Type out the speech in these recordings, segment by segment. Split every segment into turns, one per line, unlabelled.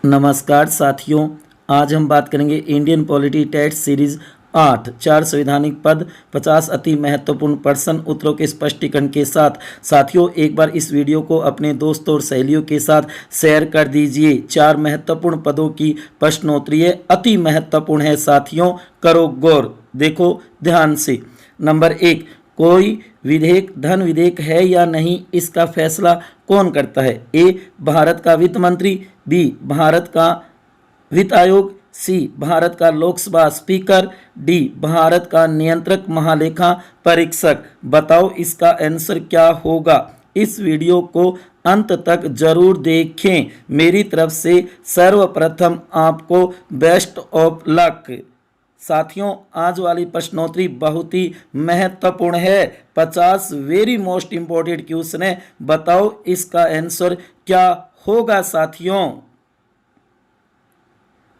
नमस्कार साथियों, आज हम बात करेंगे इंडियन पॉलिटी टेस्ट सीरीज 8 4 संवैधानिक पद 50 अति महत्वपूर्ण प्रश्न उत्तरों के स्पष्टीकरण के साथ। साथियों, एक बार इस वीडियो को अपने दोस्तों और सहेलियों के साथ शेयर कर दीजिए। 4 महत्वपूर्ण पदों की प्रश्नोत्तरी अति महत्वपूर्ण है साथियों, करो गौर, देखो ध्यान से। नंबर 1, कोई विधेयक धन विधेयक है या नहीं, इसका फैसला कौन करता है? ए, भारत का वित्त मंत्री, बी, भारत का वित्त आयोग, सी, भारत का लोकसभा स्पीकर, डी, भारत का नियंत्रक महालेखा परीक्षक। बताओ इसका आंसर क्या होगा। इस वीडियो को अंत तक जरूर देखें। मेरी तरफ से सर्वप्रथम आपको बेस्ट ऑफ लक। साथियों, आज वाली प्रश्नोत्तरी बहुत ही महत्वपूर्ण है। 50 वेरी मोस्ट इंपॉर्टेंट क्वेश्चन है। बताओ इसका आंसर क्या होगा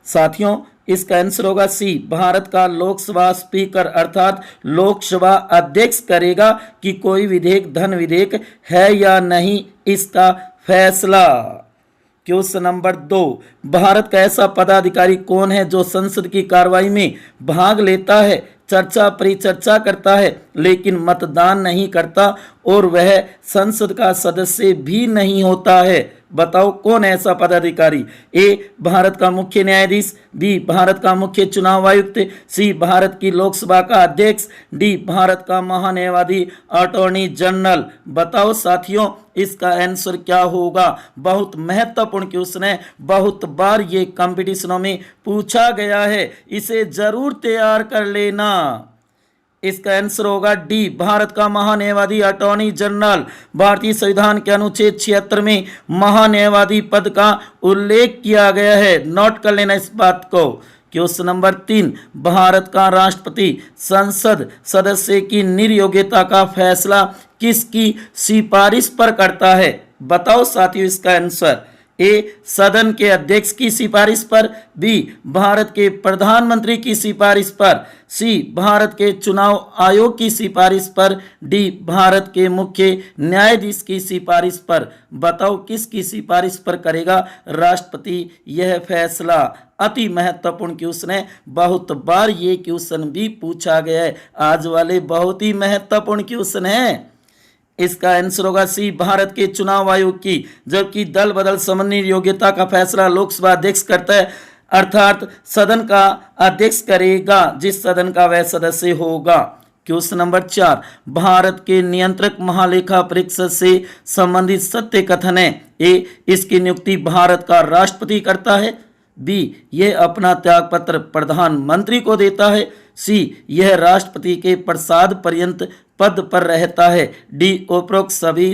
साथियों, इसका आंसर होगा सी, भारत का लोकसभा स्पीकर अर्थात लोकसभा अध्यक्ष करेगा कि कोई विधेयक धन विधेयक है या नहीं, इसका फैसला। क्वेश्चन नंबर 2, भारत का ऐसा पदाधिकारी कौन है जो संसद की कार्रवाई में भाग लेता है, चर्चा परिचर्चा करता है लेकिन मतदान नहीं करता और वह संसद का सदस्य भी नहीं होता है? बताओ कौन है ऐसा पदाधिकारी। ए, भारत का मुख्य न्यायाधीश, बी, भारत का मुख्य चुनाव आयुक्त, सी, भारत की लोकसभा का अध्यक्ष, डी, भारत का महान्यायवादी अटॉर्नी जनरल। बताओ साथियों इसका आंसर क्या होगा। बहुत महत्वपूर्ण क्वेश्चन है, बहुत बार ये कंपटीशनों में पूछा गया है, इसे जरूर तैयार कर लेना। इसका आंसर होगा डी, भारत का महान्यायवादी अटॉर्नी जनरल। भारतीय संविधान के अनुच्छेद 76 में महान्यायवादी पद का उल्लेख किया गया है, नोट कर लेना इस बात को। क्वेश्चन नंबर 3, भारत का राष्ट्रपति संसद सदस्य की निर्योग्यता का फैसला किसकी सिफारिश पर करता है? बताओ साथियों इसका आंसर। ए, सदन के अध्यक्ष की सिफारिश पर, बी, भारत के प्रधानमंत्री की सिफारिश पर, सी, भारत के चुनाव आयोग की सिफारिश पर, डी, भारत के मुख्य न्यायाधीश की सिफारिश पर। बताओ किसकी सिफारिश पर करेगा राष्ट्रपति यह फैसला। अति महत्वपूर्ण क्वेश्चन है, बहुत बार ये क्वेश्चन भी पूछा गया है। आज वाले बहुत ही महत्वपूर्ण क्वेश्चन है। इसका आंसर होगा सी, भारत के चुनाव आयोग की। जबकि दल बदल संबंधी योग्यता का फैसला लोकसभा अध्यक्ष करता है, अर्थात सदन का अध्यक्ष करेगा जिस सदन का वह सदस्य होगा। क्वेश्चन नंबर 4, भारत के नियंत्रक महालेखा परीक्षक से संबंधित सत्य कथन है। ए, इसकी नियुक्ति भारत का राष्ट्रपति करता है, बी, यह अपना त्यागपत्र प्रधानमंत्री को देता है, सी, यह राष्ट्रपति के प्रसाद पर्यंत पद पर रहता है, डी, उपरोक्त सभी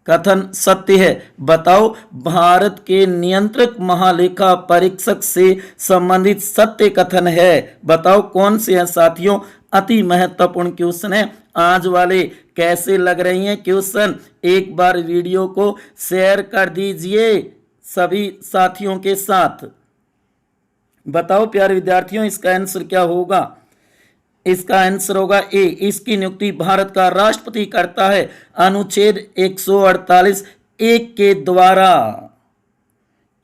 कथन सत्य है। बताओ भारत के नियंत्रक महालेखा परीक्षक से संबंधित सत्य कथन है। बताओ कौन से हैं साथियों। अति महत्वपूर्ण क्वेश्चन है आज वाले। कैसे लग रही हैं क्वेश्चन, एक बार वीडियो को शेयर कर दीजिए सभी साथियों के साथ। बताओ प्यारे विद्यार्थियों इसका आंसर क्या होगा। इसका आंसर होगा ए, इसकी नियुक्ति भारत का राष्ट्रपति करता है अनुच्छेद 148(1) के द्वारा।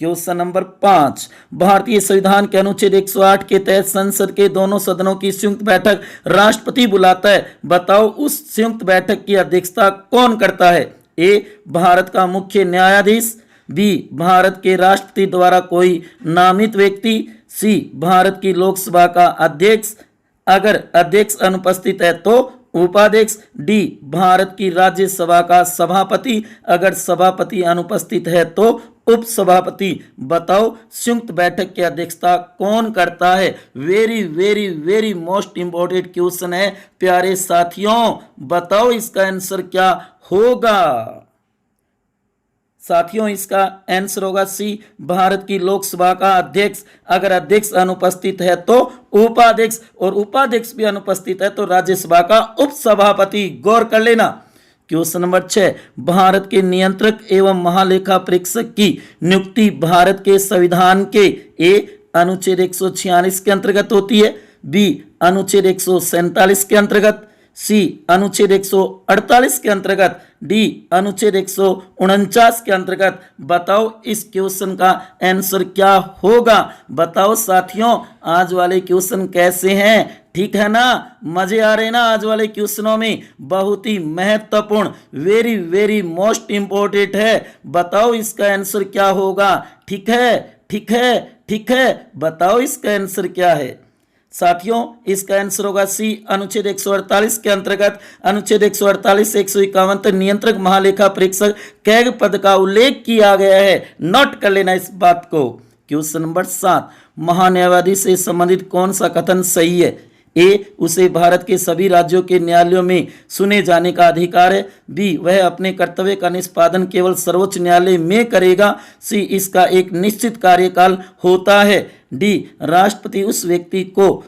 क्वेश्चन नंबर 5, भारतीय संविधान के अनुच्छेद 108 के तहत संसद के दोनों सदनों की संयुक्त बैठक राष्ट्रपति बुलाता है। बताओ उस संयुक्त बैठक की अध्यक्षता कौन करता है। ए, भारत का मुख्य न्यायाधीश, बी, भारत के राष्ट्रपति द्वारा कोई नामित व्यक्ति, सी, भारत की लोकसभा का अध्यक्ष, अगर अध्यक्ष अनुपस्थित है तो उपाध्यक्ष, डी, भारत की राज्यसभा का सभापति, अगर सभापति अनुपस्थित है तो उपसभापति। बताओ संयुक्त बैठक की अध्यक्षता कौन करता है। Very very very most important question है प्यारे साथियों। बताओ इसका आंसर क्या होगा। साथियों इसका आंसर होगा सी, भारत की लोकसभा का अध्यक्ष, अगर अध्यक्ष अनुपस्थित है तो उपाध्यक्ष और उपाध्यक्ष भी अनुपस्थित है तो राज्यसभा का उपसभापति। गौर कर लेना। क्वेश्चन नंबर 6, भारत के नियंत्रक एवं महालेखा परीक्षक की नियुक्ति भारत के संविधान के ए, अनुच्छेद 146 के अंतर्गत होती है, बी, अनुच्छेद 147 के अंतर्गत, सी, अनुच्छेद 148 के अंतर्गत, डी अनुच्छेद 149 के अंतर्गत। बताओ इस क्वेश्चन का आंसर क्या होगा। बताओ साथियों, आज वाले क्वेश्चन कैसे हैं, ठीक है ना, मजे आ रहे ना आज वाले क्वेश्चनों में, बहुत ही महत्वपूर्ण, वेरी वेरी मोस्ट इंपॉर्टेंट है। बताओ इसका आंसर क्या होगा। ठीक है, ठीक है, ठीक है, बताओ इसका आंसर क्या है। साथियों, इसका आंसर होगा सी, अनुच्छेद 148 के अंतर्गत। अनुच्छेद 148 से 151 तक नियंत्रक महालेखा परीक्षक कैग पद का उल्लेख किया गया है। नोट कर लेना इस बात को। क्वेश्चन नंबर 7, महान्यायवादी से संबंधित कौन सा कथन सही है। ए, उसे भारत के सभी राज्यों के न्यायालयों में सुने जाने का अधिकार है। बी, वह अपने कर्तव्य का निष्पादन केवल सर्वोच्च न्यायालय में करेगा। सी, इसका एक निश्चित कार्यकाल होता है। डी, राष्ट्रपति उस व्यक्ति को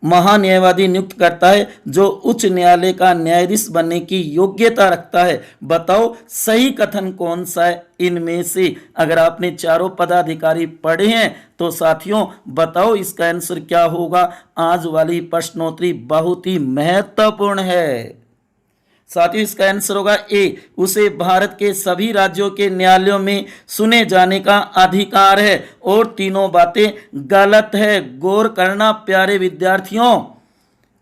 महान्यायवादी नियुक्त करता है जो उच्च न्यायालय का न्यायाधीश बनने की योग्यता रखता है। बताओ सही कथन कौन सा है इनमें से। अगर आपने चारों पदाधिकारी पढ़े हैं तो साथियों बताओ इसका आंसर क्या होगा। आज वाली प्रश्नोत्तरी बहुत ही महत्वपूर्ण है। साथियों, इसका आंसर होगा ए, उसे भारत के सभी राज्यों के न्यायालयों में सुने जाने का अधिकार है। और तीनों बातें गलत है, गौर करना प्यारे विद्यार्थियों।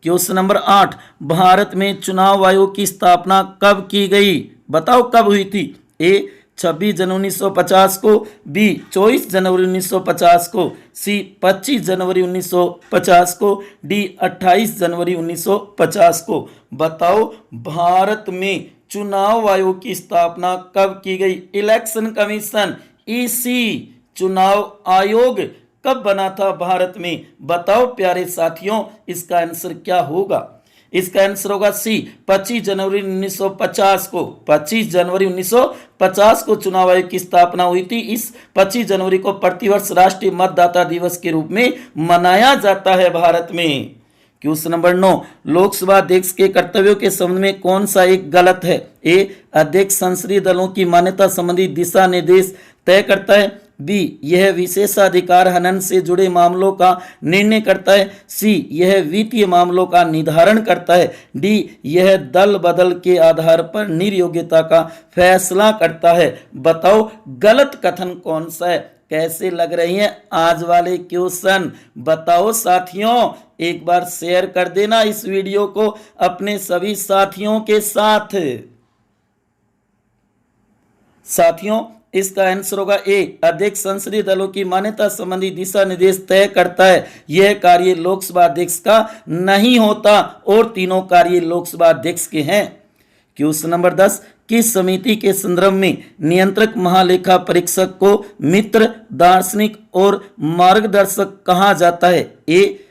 क्वेश्चन नंबर 8, भारत में चुनाव आयोग की स्थापना कब की गई। बताओ कब हुई थी। ए, 26 जनवरी 1950 को। बी, 24 जनवरी 1950 को। सी, 25 जनवरी 1950 को। डी, 28 जनवरी 1950 को। बताओ भारत में चुनाव आयोग की स्थापना कब की गई। इलेक्शन कमीशन, ईसी, चुनाव आयोग कब बना था भारत में। बताओ प्यारे साथियों इसका आंसर क्या होगा। इसका आंसर होगा सी, 25 जनवरी 1950 को। 25 जनवरी 1950 को चुनाव आयोग की स्थापना हुई थी। इस 25 जनवरी को प्रतिवर्ष राष्ट्रीय मतदाता दिवस के रूप में मनाया जाता है भारत में। क्वेश्चन नंबर 9, लोकसभा अध्यक्ष के कर्तव्यों के संबंध में कौन सा एक गलत है। ए, अध्यक्ष संसदीय दलों की मान्यता संबंधी दिशा निर्देश तय करता है। बी, यह विशेषाधिकार हनन से जुड़े मामलों का निर्णय करता है। सी, यह वित्तीय मामलों का निर्धारण करता है। डी, यह दल बदल के आधार पर निर्योग्यता का फैसला करता है। बताओ गलत कथन कौन सा है। कैसे लग रही हैं आज वाले क्वेश्चन। बताओ साथियों, एक बार शेयर कर देना इस वीडियो को अपने सभी साथियों के साथ। साथियों, इसका आंसर होगा ए, अध्यक्ष संसदीय दलों की मान्यता संबंधी दिशा निर्देश तय करता है। यह कार्य लोकसभा अध्यक्ष का नहीं होता और तीनों कार्य लोकसभा अध्यक्ष के हैं। क्वेश्चन नंबर 10, किस समिति के संदर्भ में नियंत्रक महालेखा परीक्षक को मित्र, दार्शनिक और मार्गदर्शक कहा जाता है। ए,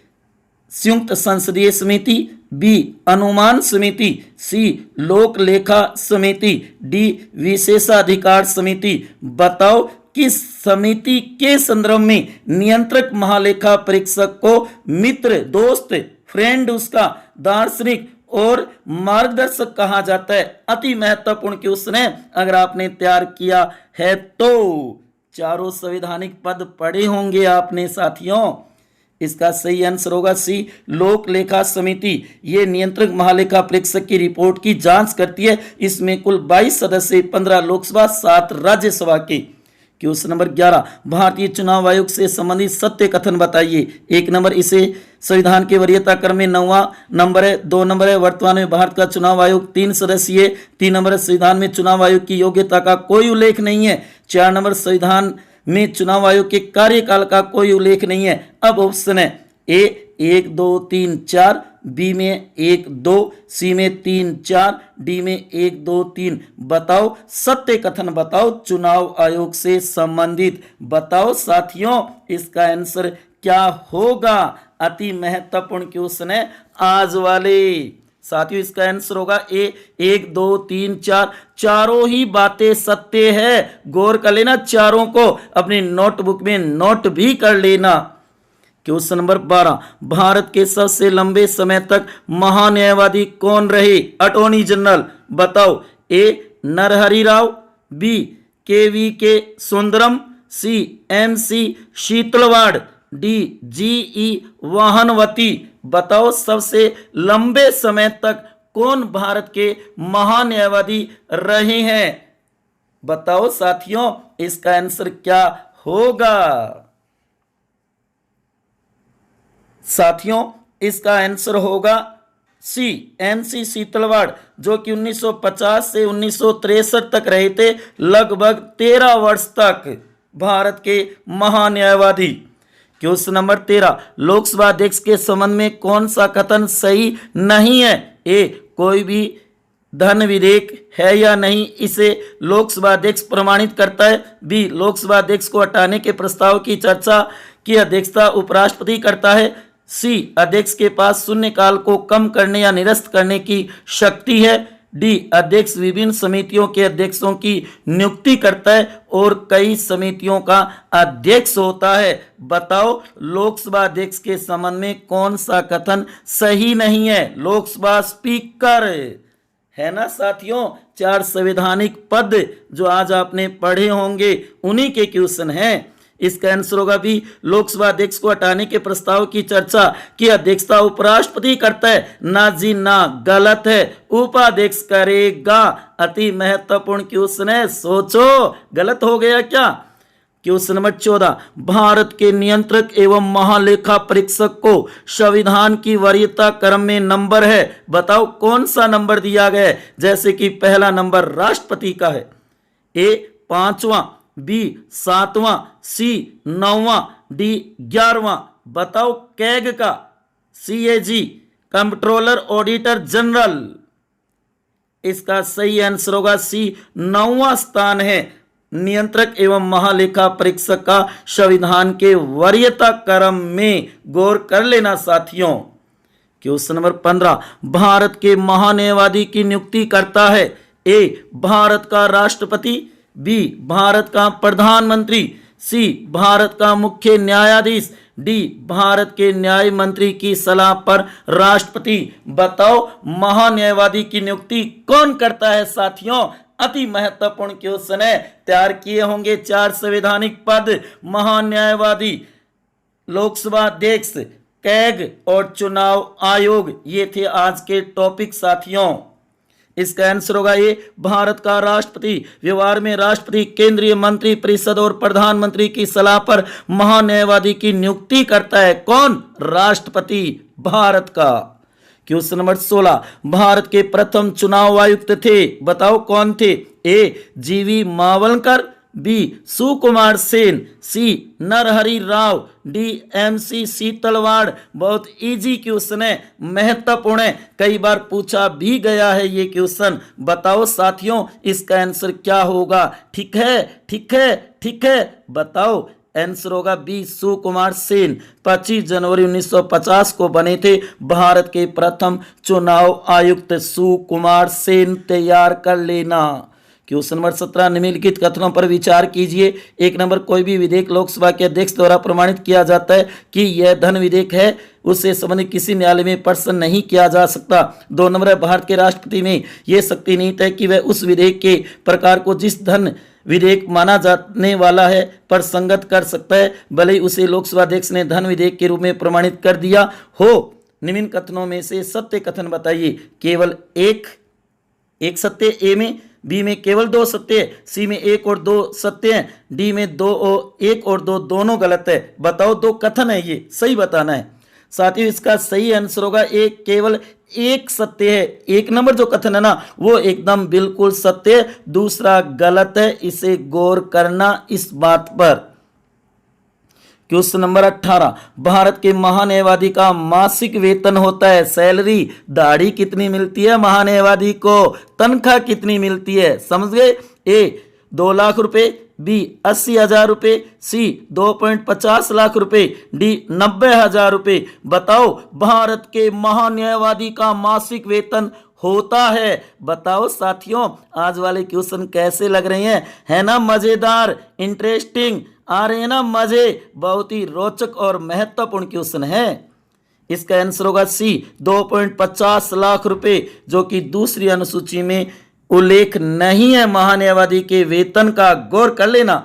संयुक्त संसदीय समिति। बी, अनुमान समिति। सी, लोक लेखा समिति। डी, विशेषाधिकार समिति। बताओ किस समिति के संदर्भ में नियंत्रक महालेखा परीक्षक को मित्र, दोस्त, फ्रेंड उसका, दार्शनिक और मार्गदर्शक कहा जाता है। अति महत्वपूर्ण क्वेश्चन है। अगर आपने तैयार किया है तो चारों संवैधानिक पद पढ़े होंगे आपने साथियों। इसका सही आंसर होगा सी, लोक लेखा समिति। ये नियंत्रक महालेखा परीक्षक की रिपोर्ट की जांच करती है। इसमें कुल 22 सदस्य, 15 लोकसभा, 7 राज्यसभा के। क्वेश्चन नंबर 11, भारतीय चुनाव आयोग से संबंधित सत्य कथन बताइए। 1 नंबर, इसे संविधान के वरीयता क्रम में 9वां नंबर है। 2 नंबर है, वर्तमान में भारत का चुनाव आयोग 3 सदस्यीय। 3 नंबर, संविधान में चुनाव आयोग की योग्यता का कोई उल्लेख नहीं है। 4 नंबर, संविधान में चुनाव आयोग के कार्यकाल का कोई उल्लेख नहीं है। अब ऑप्शन है ए 1 2 3 4, बी में 1 2, सी में 3 4, डी में 1 2 3। बताओ सत्य कथन बताओ चुनाव आयोग से संबंधित। बताओ साथियों इसका आंसर क्या होगा। अति महत्वपूर्ण क्वेश्चन है आज वाले। साथियों इसका आंसर होगा ए 1 2 3 4। चारों ही बातें सत्य है। गौर कर लेना, चारों को अपनी नोटबुक में नोट भी कर लेना। क्वेश्चन नंबर 12, भारत के सबसे लंबे समय तक महान्यायवादी कौन रहे। Attorney general. बताओ ए नरहरि राव, बी के सुंदरम, सी MC Setalvad, D GE Vahanvati. बताओ सबसे लंबे समय तक कौन भारत के महान्यायवादी रहे हैं? बताओ साथियों, इसका आंसर क्या होगा? साथियों, इसका आंसर होगा सी, एनसी सीतलवाड़, जो कि 1950 से 1963 तक रहे थे, लगभग 13 वर्ष तक भारत के महान्यायवादी। क्वेश्चन नंबर 13, लोकसभा अध्यक्ष के संबंध में कौन सा कथन सही नहीं है? ए, कोई भी धन विधेयक है या नहीं इसे लोकसभा अध्यक्ष प्रमाणित करता है। बी, लोकसभा अध्यक्ष को हटाने के प्रस्ताव की चर्चा की अध्यक्षता उपराष्ट्रपति करता है। सी, अध्यक्ष के पास शून्यकाल को कम करने या निरस्त करने की शक्ति है। डी, अध्यक्ष विभिन्न समितियों के अध्यक्षों की नियुक्ति करता है और कई समितियों का अध्यक्ष होता है। बताओ, लोकसभा अध्यक्ष के संबंध में कौन सा कथन सही नहीं है? लोकसभा स्पीकर है ना साथियों। 4 संवैधानिक पद जो आज आपने पढ़े होंगे उन्हीं के क्वेश्चन हैं। इसका आंसर होगा भी, लोकसभा अध्यक्ष को हटाने के प्रस्ताव की चर्चा की अध्यक्षता उपराष्ट्रपति करता है। ना जी ना, गलत है, उपाध्यक्ष करेगा। अति महत्वपूर्ण क्वेश्चन है, सोचो गलत हो गया क्या? क्वेश्चन नंबर 14, भारत के नियंत्रक एवं महालेखा परीक्षक को संविधान की वरीयता क्रम में नंबर है। बताओ कौन सा नंबर दिया गया है? जैसे कि पहला नंबर राष्ट्रपति का है, ए 5वां, बी 7वां, सी 9वां, डी 11वां। बताओ कैग का, सीएजी, कंट्रोलर ऑडिटर जनरल। इसका सही आंसर होगा सी, 9वां स्थान है नियंत्रक एवं महालेखा परीक्षक का संविधान के वरीयता क्रम में। गौर कर लेना साथियों। क्वेश्चन नंबर 15, भारत के महान्यायवादी की नियुक्ति करता है। ए, भारत का राष्ट्रपति, बी, भारत का प्रधानमंत्री, सी, भारत का मुख्य न्यायाधीश, डी, भारत के न्याय मंत्री की सलाह पर राष्ट्रपति। बताओ महान्यायवादी की नियुक्ति कौन करता है साथियों? अति महत्वपूर्ण क्वेश्चन है। तैयार किए होंगे 4 संवैधानिक पद, महान्यायवादी, लोकसभा अध्यक्ष, कैग और चुनाव आयोग। ये थे आज के टॉपिक साथियों। इसका आंसर होगा ये, भारत का राष्ट्रपति। व्यवहार में राष्ट्रपति केंद्रीय मंत्री परिषद और प्रधानमंत्री की सलाह पर महान्यायवादी की नियुक्ति करता है। कौन? राष्ट्रपति भारत का। क्वेश्चन नंबर 16, भारत के प्रथम चुनाव आयुक्त थे। बताओ कौन थे? ए, जीवी मावलकर, बी, सुकुमार सेन, सी, नरहरि राव, डी, एमसी सीतलवाड़। बहुत इजी क्वेश्चन है, महत्वपूर्ण है, कई बार पूछा भी गया है ये क्वेश्चन। बताओ साथियों, इसका आंसर क्या होगा? ठीक है, ठीक है, ठीक है, बताओ। आंसर होगा बी, सुकुमार सेन। 25 जनवरी 1950 को बने थे भारत के प्रथम चुनाव आयुक्त सुकुमार सेन। तैयार कर लेना। क्वेश्चन नंबर 17, निम्नलिखित कथनों पर विचार कीजिए। 1 नंबर, कोई भी विधेयक लोकसभा के अध्यक्ष द्वारा प्रमाणित किया जाता है कि यह धन विधेयक है, उससे संबंधित किसी न्यायालय में प्रश्न नहीं किया जा सकता। 2 नंबर, भारत के राष्ट्रपति में यह शक्ति निहित है कि वह उस विधेयक के प्रकार को जिस धन विधेयक माना जाने वाला है पर संगत कर सकता है, भले ही उसे लोकसभा अध्यक्ष ने धन विधेयक के रूप में प्रमाणित कर दिया हो। निम्न कथनों में से सत्य कथन बताइए। केवल एक सत्य, ए में, बी में केवल 2 सत्य है, सी में 1 और 2 सत्य हैं, डी में 2 और 1 और 2 दोनों गलत है। बताओ 2 कथन है, ये सही बताना है साथियों। इसका सही आंसर होगा एक, केवल 1 सत्य है। 1 नंबर जो कथन है ना वो एकदम बिल्कुल सत्य है, दूसरा गलत है। इसे गौर करना इस बात पर। क्वेश्चन नंबर 18, भारत के महान्यायवादी का मासिक वेतन होता है सैलरी। दाढ़ी कितनी मिलती है महान्यायवादी को? तनख्वाह कितनी मिलती है? समझ गए? ए 2 लाख रुपए, बी 80,000 रुपए, सी 2.50 लाख रुपए, डी 90,000 रुपए। बताओ भारत के महान्यायवादी का मासिक वेतन होता है। बताओ साथियों, आज वाले क्वेश्चन कैसे लग रहे हैं? है ना मजेदार, इंटरेस्टिंग, आ रहे हैं ना मजे? बहुत ही रोचक और महत्वपूर्ण क्वेश्चन है। इसका आंसर होगा सी 2.50 लाख रुपए, जो कि दूसरी अनुसूची में उल्लेख नहीं है महान्यायवादी के वेतन का। गौर कर लेना।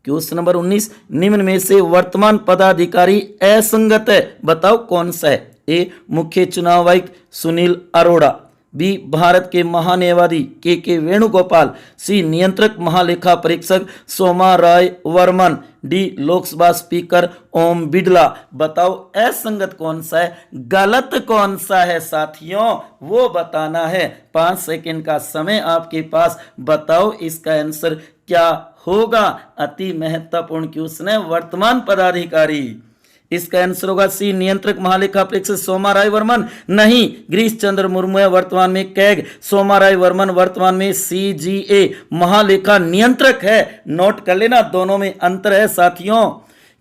क्वेश्चन नंबर 19, निम्न में से वर्तमान पदाधिकारी असंगत है। बताओ कौन सा है? ए मुख्य चुनाव आयुक्त सुनील अरोड़ा, बी भारत के महान्यायवादी के वेणुगोपाल, सी नियंत्रक महालेखा परीक्षक सोमा राय वर्मन, डी लोकसभा स्पीकर ओम बिड़ला। बताओ असंगत कौन सा है, गलत कौन सा है साथियों, वो बताना है। 5 सेकंड का समय आपके पास, बताओ इसका आंसर क्या होगा। अति महत्वपूर्ण क्वेश्चन है, वर्तमान पदाधिकारी। इसका आंसर होगा सी नियंत्रक महालेखा परीक्षक सोमा राय वर्मन। नहीं, गिरीश चंद्र मुर्मू है वर्तमान में कैग, सोमा राय वर्मन वर्तमान में CGA महालेखा नियंत्रक है। नोट कर लेना, दोनों में अंतर है साथियों।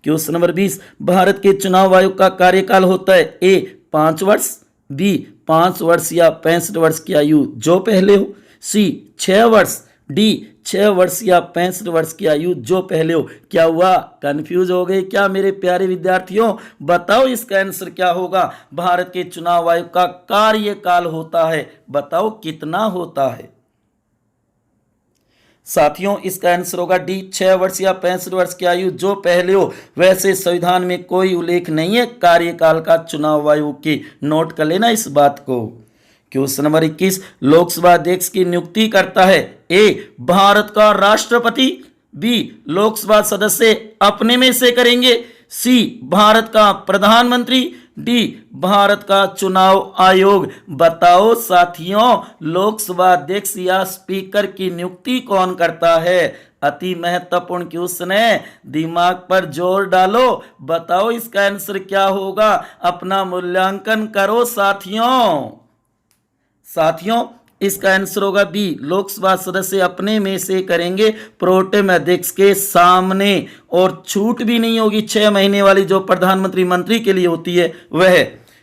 क्वेश्चन नंबर 20, भारत के चुनाव आयोग का कार्यकाल होता है ए 5 वर्ष, बी 5 वर्ष या 65 वर्ष की आयु जो पहले हो, सी 6 वर्ष, डी 6 वर्ष या 65 वर्ष की आयु जो पहले हो। क्या हुआ, कंफ्यूज हो गए क्या मेरे प्यारे विद्यार्थियों? बताओ इसका आंसर क्या होगा। भारत के चुनाव आयोग का कार्यकाल होता है, बताओ कितना होता है साथियों। इसका आंसर होगा डी 6 वर्ष या 65 वर्ष की आयु जो पहले हो। वैसे संविधान में कोई उल्लेख नहीं है कार्यकाल का चुनाव आयोग की, नोट कर लेना इस बात को। क्वेश्चन नंबर 21, लोकसभा अध्यक्ष की नियुक्ति करता है ए भारत का राष्ट्रपति, बी लोकसभा सदस्य अपने में से करेंगे, सी भारत का प्रधानमंत्री, डी भारत का चुनाव आयोग। बताओ साथियों, लोकसभा अध्यक्ष या स्पीकर की नियुक्ति कौन करता है? अति महत्वपूर्ण क्वेश्चन है, दिमाग पर जोर डालो, बताओ इसका आंसर क्या होगा। अपना मूल्यांकन करो साथियों। इसका आंसर होगा बी लोकसभा सदस्य अपने में से करेंगे प्रोटेम अध्यक्ष के सामने, और छूट भी नहीं होगी 6 महीने वाली जो प्रधानमंत्री मंत्री के लिए होती है वह।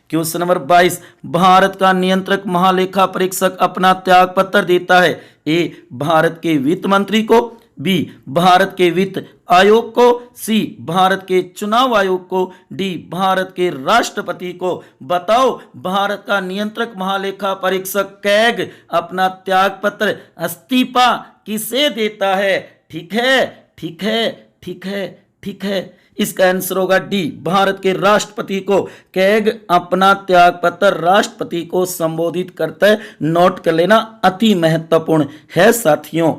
क्वेश्चन नंबर 22, भारत का नियंत्रक महालेखा परीक्षक अपना त्याग पत्र देता है ए भारत के वित्त मंत्री को, बी भारत के वित्त आयोग को, सी भारत के चुनाव आयोग को, डी भारत के राष्ट्रपति को। बताओ भारत का नियंत्रक महालेखा परीक्षक कैग अपना त्याग पत्र इस्तीफा किसे देता है? ठीक है, ठीक है, ठीक है, ठीक है। इसका आंसर होगा डी भारत के राष्ट्रपति को। कैग अपना त्याग पत्र राष्ट्रपति को संबोधित करता है, नोट कर लेना, अति महत्वपूर्ण है साथियों।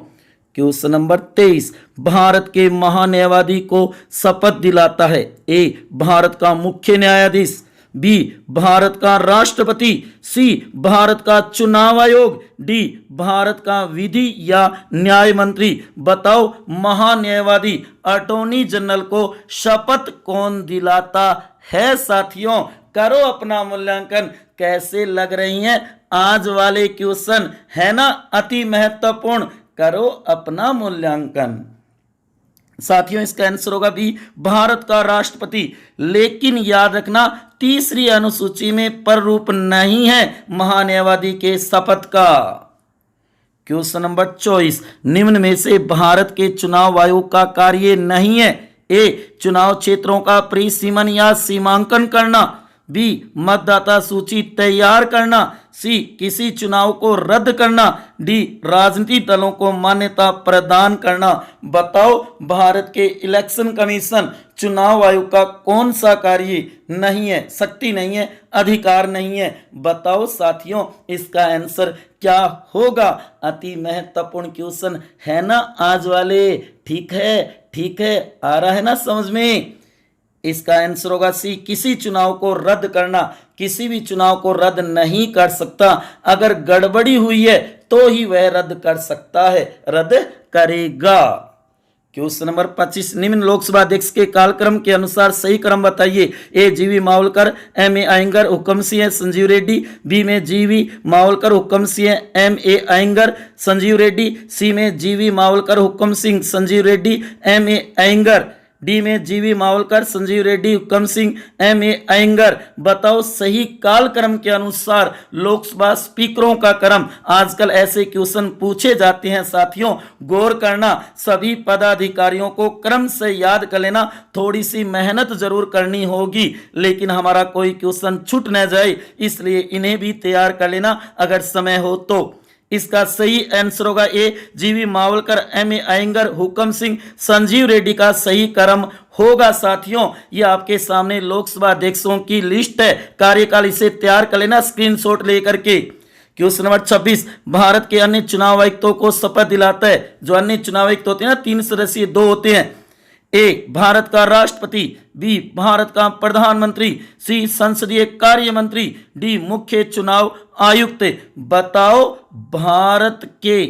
क्वेश्चन नंबर 23, भारत के महान्यायवादी को शपथ दिलाता है ए भारत का मुख्य न्यायाधीश, बी भारत का राष्ट्रपति, सी भारत का चुनाव आयोग, डी भारत का विधि या न्याय मंत्री। बताओ महान्यायवादी अटॉर्नी जनरल को शपथ कौन दिलाता है साथियों? करो अपना मूल्यांकन, कैसे लग रही हैं आज वाले क्वेश्चन, है ना अति महत्वपूर्ण। करो अपना मूल्यांकन साथियों। इसका आंसर होगा बी भारत का राष्ट्रपति। लेकिन याद रखना, तीसरी अनुसूची में प्ररूप नहीं है महान्यायवादी के शपथ का। क्वेश्चन नंबर 24, निम्न में से भारत के चुनाव आयोग का कार्य नहीं है ए चुनाव क्षेत्रों का परिसीमन या सीमांकन करना, बी मतदाता सूची तैयार करना, सी किसी चुनाव को रद्द करना, डी राजनीतिक दलों को मान्यता प्रदान करना। बताओ भारत के इलेक्शन कमीशन चुनाव आयोग का कौन सा कार्य नहीं है, शक्ति नहीं है, अधिकार नहीं है? बताओ साथियों इसका आंसर क्या होगा। अति महत्वपूर्ण क्वेश्चन है ना आज वाले, ठीक है, ठीक है, आ रहा है ना समझ में। इसका आंसर होगा सी किसी चुनाव को रद्द करना। किसी भी चुनाव को रद्द नहीं कर सकता, अगर गड़बड़ी हुई है तो ही वह रद्द कर सकता है, रद्द करेगा। क्वेश्चन नंबर 25, निम्न लोकसभा अध्यक्ष के कालक्रम के अनुसार सही क्रम बताइए। ए जीवी मावलकर, एम ए अयंगर, हुक्म सिंह, संजीव रेड्डी, बी में G V Mavalankar, Hukam Singh, M A Ayyangar, Sanjiva Reddy, C में G V Mavalankar, Hukam Singh, Sanjiva Reddy, M A Ayyangar, D में जीवी मावलकर, संजीव रेड्डी, हुक्म सिंह, एम ए अयंगर। बताओ सही कालक्रम के अनुसार लोकसभा स्पीकरों का क्रम। आजकल ऐसे क्वेश्चन पूछे जाते हैं साथियों, गौर करना, सभी पदाधिकारियों को क्रम से याद कर लेना। थोड़ी सी मेहनत जरूर करनी होगी, लेकिन हमारा कोई क्वेश्चन छूट न जाए, इसलिए इन्हें भी तैयार कर लेना अगर समय हो तो। इसका सही आंसर होगा ए जीवी मावलकर, एम ए अयंगर, हुक्म सिंह, संजीव रेड्डी का सही क्रम होगा साथियों। ये आपके सामने लोकसभा अध्यक्षों की लिस्ट है, कार्यकाल इसे तैयार कर लेना स्क्रीनशॉट लेकर के। क्वेश्चन नंबर 26 भारत के अन्य चुनाव आयुक्तों को शपथ दिलाता है। जो अन्य चुनाव आयुक्त होते हैं ना 3 सदस्यीय 2 होते हैं। ए भारत का राष्ट्रपति, बी भारत का प्रधानमंत्री, सी संसदीय कार्य मंत्री, डी मुख्य चुनाव आयुक्त। बताओ भारत के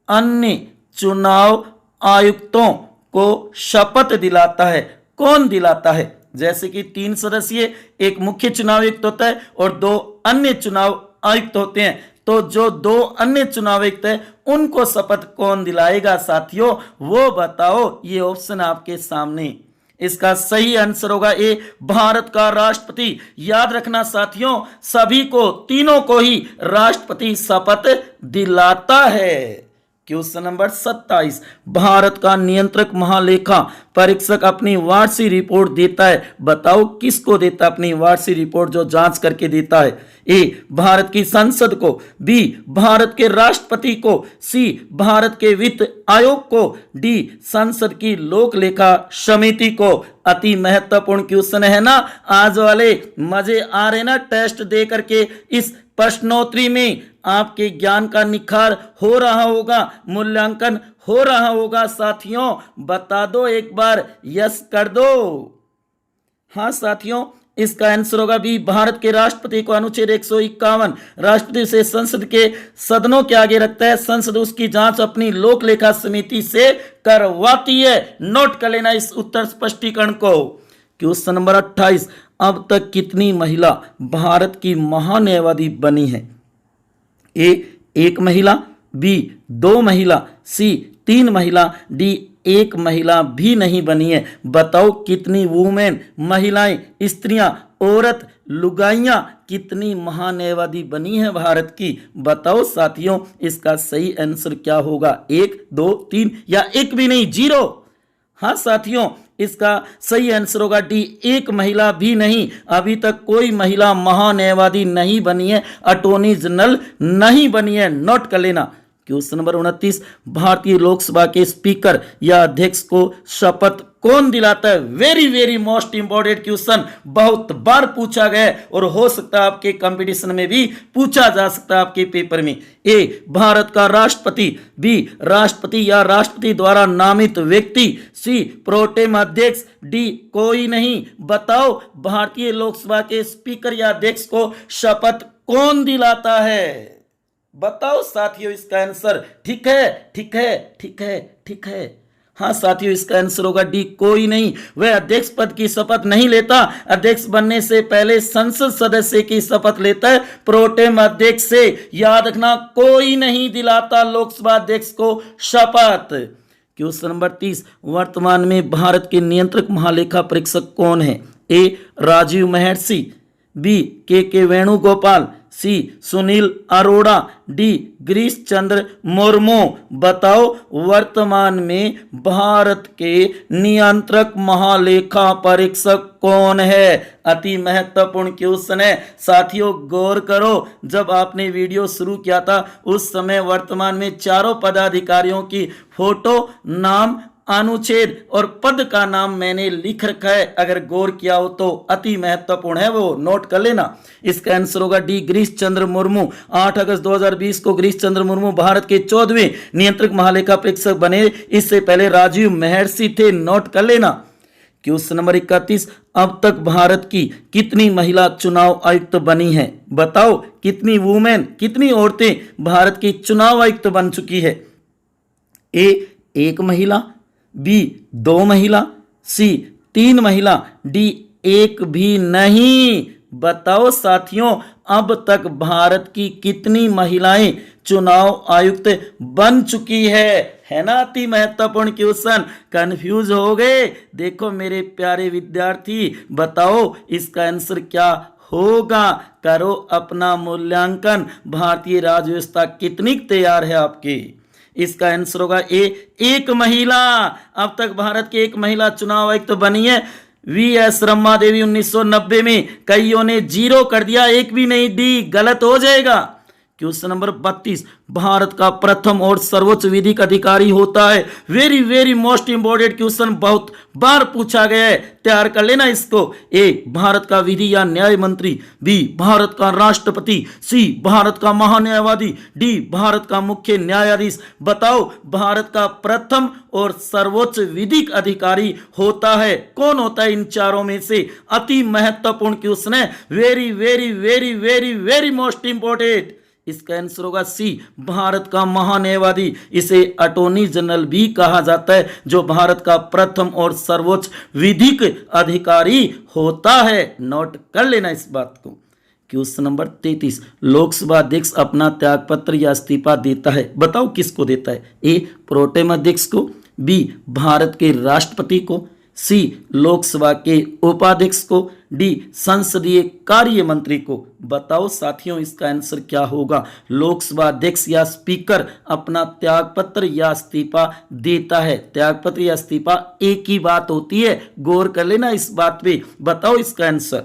अन्य चुनाव आयुक्तों को शपथ दिलाता है, कौन दिलाता है? जैसे कि 3 सदस्यीय एक मुख्य चुनाव आयुक्त होता है और 2 अन्य चुनाव आयुक्त होते हैं। तो जो 2 अन्य चुनाव आयुक्त है उनको शपथ कौन दिलाएगा साथियों, वो बताओ। ये ऑप्शन आपके सामने, इसका सही आंसर होगा ए भारत का राष्ट्रपति। याद रखना साथियों, सभी को, तीनों को ही राष्ट्रपति शपथ दिलाता है। क्वेश्चन नंबर 27 भारत का नियंत्रक महालेखा परीक्षक अपनी वार्षिक रिपोर्ट देता है। बताओ किसको देता है अपनी वार्षिक रिपोर्ट, जो जांच करके देता है? ए भारत की संसद को, बी भारत के राष्ट्रपति को, सी भारत के वित्त आयोग को, डी संसद की लोक लेखा समिति को। अति महत्वपूर्ण क्वेश्चन है ना, आज वाले मजे आ रहे ना टेस्ट दे करके। इस प्रश्नोत्तरी में आपके ज्ञान का निखार हो रहा होगा, मूल्यांकन हो रहा होगा साथियों। बता दो एक बार, यस कर दो। हाँ साथियों, इसका आंसर होगा बी भारत के राष्ट्रपति को अनुच्छेद 151 राष्ट्रपति से संसद के सदनों के आगे रखता है। संसद उसकी जांच अपनी लोक लेखा समिति से करवाती है। नोट कर लेना इस उत्तर स्पष्टीकरण को। क्वेश्चन नंबर 28 अब तक कितनी महिला भारत की महान्यायवादी बनी है? ए 1 महिला, बी 2 महिला, सी 3 महिला, डी 1 महिला भी नहीं बनी है। बताओ कितनी वुमेन, महिलाएं, स्त्रियां, औरत, लुगाइयां कितनी महान्यायवादी बनी है भारत की? बताओ साथियों, इसका सही आंसर क्या होगा? 1, 2, 3 या एक भी नहीं, 0। हाँ साथियों, इसका सही आंसर होगा डी 1 महिला भी नहीं। अभी तक कोई महिला महान्यायवादी नहीं बनी है, अटॉर्नी जनरल नहीं बनी है। नोट कर लेना। क्वेश्चन नंबर 29 भारतीय लोकसभा के स्पीकर या अध्यक्ष को शपथ कौन दिलाता है? Very very most important question, बहुत बार पूछा गया है और हो सकता है आपके कंपटीशन में भी पूछा जा सकता है आपके पेपर में। ए भारत का राष्ट्रपति, बी राष्ट्रपति या राष्ट्रपति द्वारा नामित व्यक्ति, सी प्रोटेम अध्यक्ष, डी कोई नहीं। बताओ भारतीय लोकसभा के स्पीकर या अध्यक्ष को शपथ कौन दिलाता है? बताओ साथियों इसका आंसर। ठीक है, ठीक है, ठीक है, ठीक है। हाँ साथियों, इसका आंसर होगा डी कोई नहीं। वह अध्यक्ष पद की शपथ नहीं लेता। अध्यक्ष बनने से पहले संसद सदस्य की शपथ लेता है, प्रोटेम अध्यक्ष से। याद रखना, कोई नहीं दिलाता लोकसभा अध्यक्ष को शपथ। क्वेश्चन नंबर 30 वर्तमान में भारत के नियंत्रक महालेखा परीक्षक कौन है? ए राजीव महर्षि, बी के वेणुगोपाल, सी सुनील अरोड़ा, डी गिरीश चंद्र मुर्मू। बताओ वर्तमान में भारत के नियंत्रक महालेखा परीक्षक कौन है? अति महत्वपूर्ण क्वेश्चन है साथियों, गौर करो। जब आपने वीडियो शुरू किया था उस समय वर्तमान में चारों पदाधिकारियों की फोटो, नाम, अनुच्छेद और पद का नाम मैंने लिख रखा है। अगर गौर किया हो तो अति महत्वपूर्ण है, वो नोट कर लेना। इसका आंसर होगा डी गिरीश चंद्र मुर्मू। 8 अगस्त 2020 को गिरीश चंद्र मुर्मू भारत के 14वें नियंत्रक महालेखा परीक्षक बने। इससे पहले राजीव महर्षि थे। नोट कर लेना। क्वेश्चन नंबर 31 अब तक भारत की कितनी महिला चुनाव आयुक्त बनी है? बताओ कितनी वुमेन, कितनी औरतें भारत की चुनाव आयुक्त बन चुकी है? ए 1 महिला, बी 2 महिला, सी 3 महिला, डी 1 भी नहीं। बताओ साथियों अब तक भारत की कितनी महिलाएं चुनाव आयुक्त बन चुकी है ना? अति महत्वपूर्ण क्वेश्चन। कंफ्यूज हो गए? देखो मेरे प्यारे विद्यार्थी, बताओ इसका आंसर क्या होगा। करो अपना मूल्यांकन। भारतीय राज्य व्यवस्था कितनी तैयार है आपकी? इसका आंसर होगा ए 1 महिला। अब तक भारत की 1 महिला चुनाव आयुक्त बनी है, वी.एस. रमा देवी 1990 में। कईयों ने 0 कर दिया, 1 भी नहीं। डी गलत हो जाएगा। क्वेश्चन नंबर 32 भारत का प्रथम और सर्वोच्च विधिक अधिकारी होता है। Very very most important question, बहुत बार पूछा गया है, तैयार कर लेना इसको। ए भारत का विधि या न्याय मंत्री, बी भारत का राष्ट्रपति, सी भारत का महान्यायवादी, डी भारत का मुख्य न्यायाधीश। बताओ भारत का प्रथम और सर्वोच्च विधिक अधिकारी होता है कौन होता है इन चारों में से? अति महत्वपूर्ण क्वेश्चन है, very very very very very most important. इसका आंसर होगा सी भारत का महान्यायवादी। इसे अटॉर्नी जनरल भी कहा जाता है, जो भारत का प्रथम और सर्वोच्च विधिक अधिकारी होता है। नोट कर लेना इस बात को। क्वेश्चन नंबर 33 लोकसभा अध्यक्ष अपना त्यागपत्र या इस्तीफा देता है, बताओ किसको देता है? ए प्रोटेम अध्यक्ष को, बी भारत के राष्ट्रपति को, सी लोकसभा के उपाध्यक्ष को, डी संसदीय कार्य मंत्री को। बताओ साथियों इसका आंसर क्या होगा? लोकसभा अध्यक्ष या स्पीकर अपना त्यागपत्र या इस्तीफा देता है। त्यागपत्र या इस्तीफा एक ही बात होती है, गौर कर लेना इस बात पे। बताओ इसका आंसर